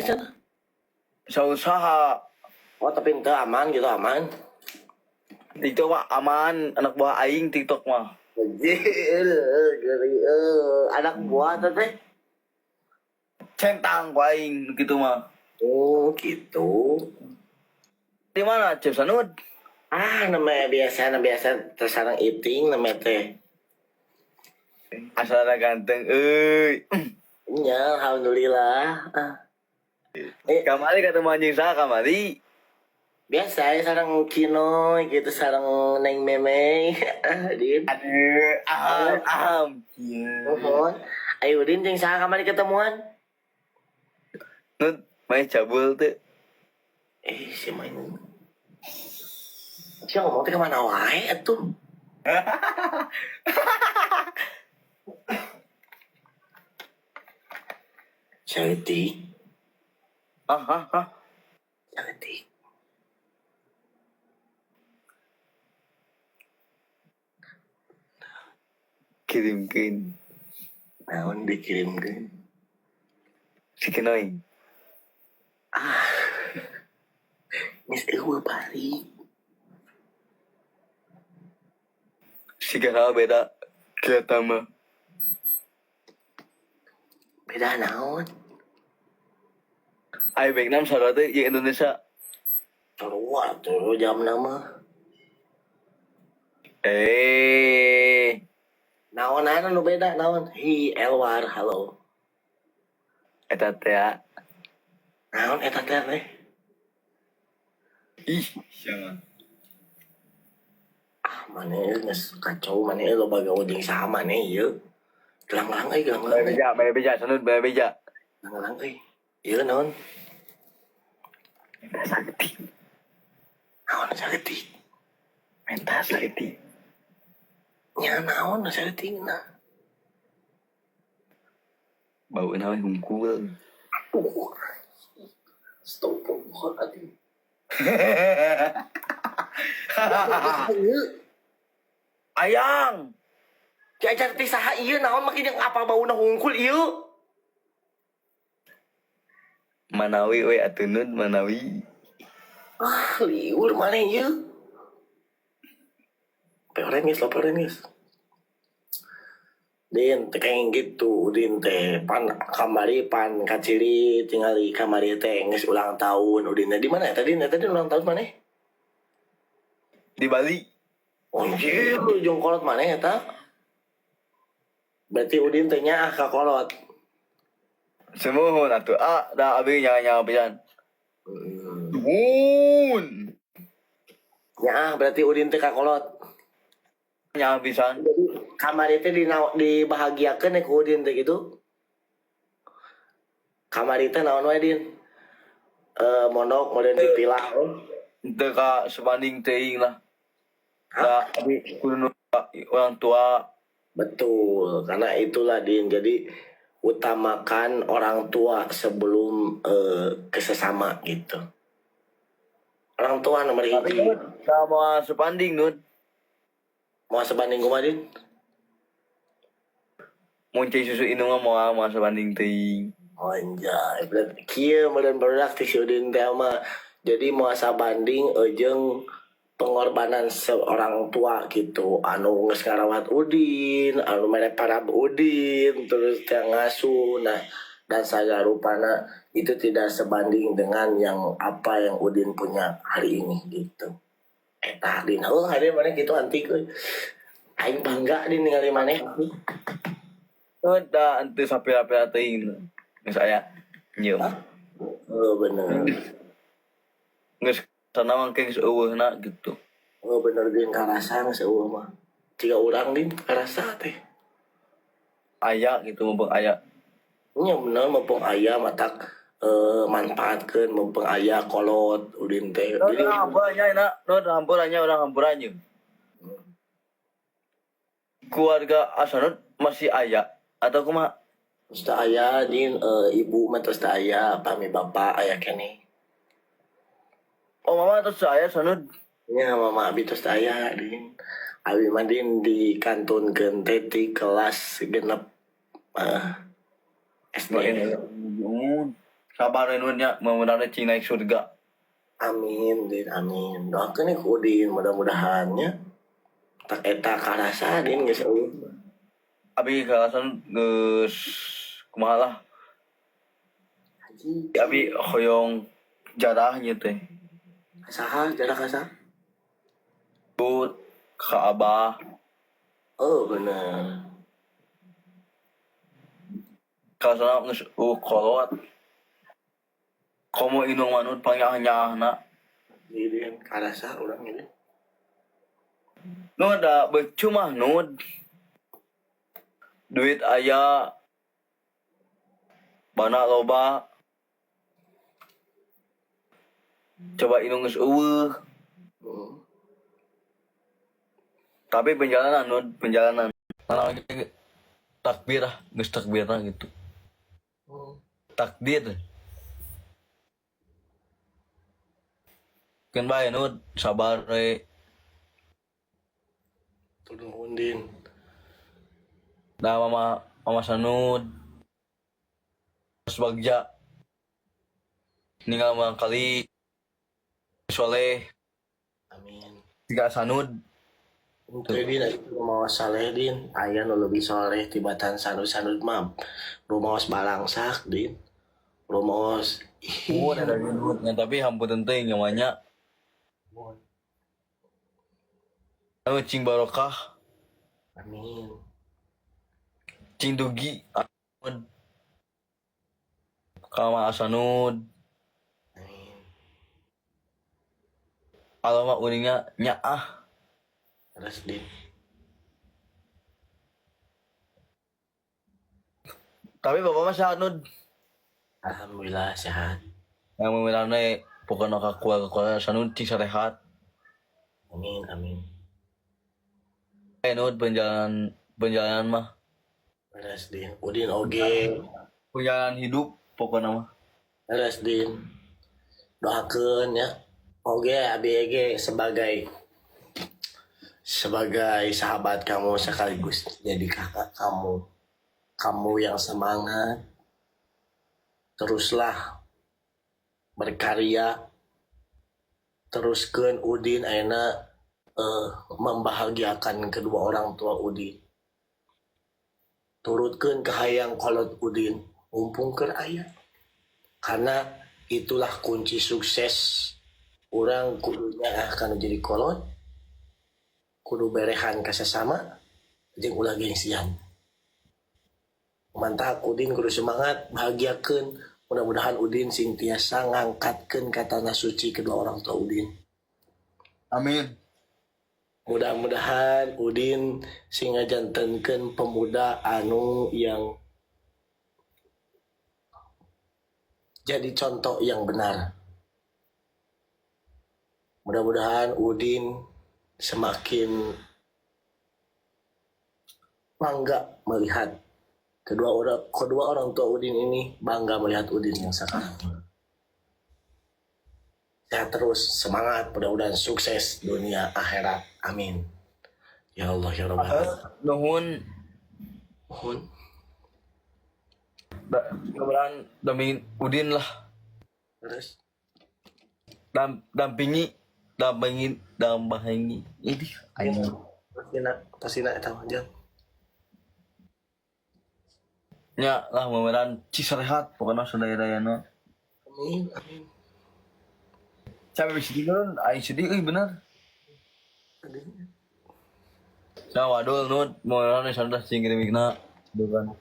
sana? Sa usaha. Oh, tapi ente aman gitu, aman. TikTok mah aman, anak buah aing TikTok mah. Anjir, geri, anak buah teh. Centang ku aing gitu mah. Oh, gitu. Di mana Cep Sanud? Namanya biasa tersarang eating namanya teh. Asalna ganteng euy. Ya, alhamdulillah. Kamari ketemu anjing saha kamari? Biasa ya sarang Kino gitu, sarang Neng Meme. Din. Aduh, aham. Mohon. Ayo Din, jeung saha kamari ketemuan? Nut, main cabul tuh. Si main. Si ngomong teh kemana wae atuh? Cantik. Cantik. Kirimkeun. Naon dikirimkeun? Si Kenoy. Geus eueuh bari. Si Kenoy beda. Kita mah. Beda naon? Ai Vietnam sarua teh jeung Indonesia. Sarua tuh jam nama. Naon nu beda naon? Hi Elwar, halo. Eta teh ya. Naon eta teh teh? Ih, siapa? Maneh geus kacau maneh loba gawe jeung saha maneh ieu. Gelang-gelang euy, gelang-gelang. Bayar beja, Sanud, bayar beja. Gelang-gelang euy. Ieu naon? Minta sakti. Naon sakti? Minta sakti. Nya naon saktina? Bau nawe hungkul. Astagfirullahaladzim. Ayang. Diajar teh saha ieu naon makin yang apa bauna hungkul ieu? Manawi we atunun Manawi. Liur maneh ieu. Peorengis. Din teh kayak gitu, Udin teh pan kamari pan kaciri tinggal di kamari teh geus ulang tahun. Udin di mana tadi ulang tahun maneh? Di Bali. Anjir, jeung kolot maneh eta. Berarti Udin teh nyaah ka kolot. Semuhun atuh. Da abi nyawa pisan. Nyaah berarti Udin teh ka kolot. Nyawa pisan. Jadi kamar itu dibahagiakeun ku Udin teh gitu. Kamar itu naon wae Din? Mondok modern dipilah. Teu ka sebanding teuing lah. Da abi kudu orang tua. Betul, karena itulah Din. Jadi utamakan orang tua sebelum kesesama gitu. Orang tua nomor hiji. Sama sebanding Nun. Mau sebanding kumaha Din? Muncul susu inung mah mau sebanding teuing. Anjay, berarti kieu meureun barudak ti si Udin teh mah. Jadi mau sabanding jeung pengorbanan seorang tua gitu, anu geus ngarawat Udin, anu mere parab Udin, terus teh ngasuh. Nah, dan sagarupana itu tidak sebanding dengan yang apa yang Udin punya hari ini gitu. Eta Din, hari mana gitu antik euy. Aing bangga Din ningali maneh. Da ante sapira-pira teuing. Geus aya nyeum. Bener. Geus sanawan ke geus eueuhna gitu. Bener Din karasa geus eueuh mah. Jika urang Din karasa teh. Aya gitu mumpung aya. Nya bener mumpung aya matak manfaatkeun mumpung aya kolot Udin teh. Jadi hamburanya enak, hamburanya orang hamburanya. Keluarga Asanut masih aya atau kumaha? Terus teh aya Din ibu mah terus teh aya, pami bapak aya keneh. Oh mama terus saya Sanud. Nya mama abi terus teh aya Din. Abi mah Din dikantunkeun teh ti kelas 6 SD. sabar nya mudah-mudahan cing naik surga. Amin, Din, amin. Doakeun ku Udin mudah-mudahannya tak eta karasa Din geus eueuh. Abi kalasan geus kumaha lah. Haji, Abi hoyong jarahnya teh. saha jarak asa? But ke abah. Oh, bener. Kasana geus kolot. Komo inung manut pangyah-nyahna. Din, karasa urang ini. Nud da becu mah nud. Duit aya bana loba. Coba inung geus eueuh. Tapi penjalanan nud, penjalanan. Nah, takbir lah, geus takbir lah gitu. Takdir. Kan bae nud, sabar we. Nuhun Din. Da mama sanud. Sebagja. Ninggal mang kali soleh Amin. tiga sanud. Untuk Din itu mau saleh Din, aya nu lebih soleh tibatan sanud-sanud mah. Rumaos balangsak Din. Rumaos Oh, ada nud. Nya tapi hampun teuing ngamanya. Anu cing barokah, Amin. cing dugi anud. Kama asanud. Amin. Kalau mah uningnya nyaah. Terus Din. Tapi bapak mah sehat nud. Alhamdulillah sehat. Yang memilane pokoknya keluarga sanud cing sehat. Amin, amin. Nud penjalanan mah. Terus Din. Udin oge. Perjalanan hidup pokoknya mah. Terus Din. Doakeun ya. Oge abi ge sebagai sahabat kamu sekaligus jadi kakak kamu. Kamu yang semangat. Teruslah berkarya. Teruskeun Udin ayeuna membahagiakan kedua orang tua Udin. Turutkeun kahayang kolot Udin, ngumpulkeun aya. Karena itulah kunci sukses. Urang kudunya akan jadi kolot, kudu berehan ka sesama, jeung ulah gengsian. Mantap Udin kudu semangat, bahagiakeun. Mudah-mudahan Udin sing tiasa ngangkatkeun ka tanah suci kedua orang tua Udin. Amin. Mudah-mudahan Udin sing ngajantenkeun pemuda anu yang jadi contoh yang benar. Mudah-mudahan Udin semakin bangga melihat kedua orang tua Udin ini bangga melihat Udin yang sekarang. Sehat terus, semangat, mudah-mudahan sukses dunia akhirat. Amin. Ya Allah ya Rabbal alamin. Nuhun Mohon. mudah-mudahan dampingin Udin lah. Terus Dampingi ini ayo pasina eta aja. nya lah mudah-mudahan ci sehat pokoknya sadaya-dayana. Amin, amin. Sampai sedih kan aing sedih bener. Nah wadul nut mudah-mudahan sadar sing kirimna bukan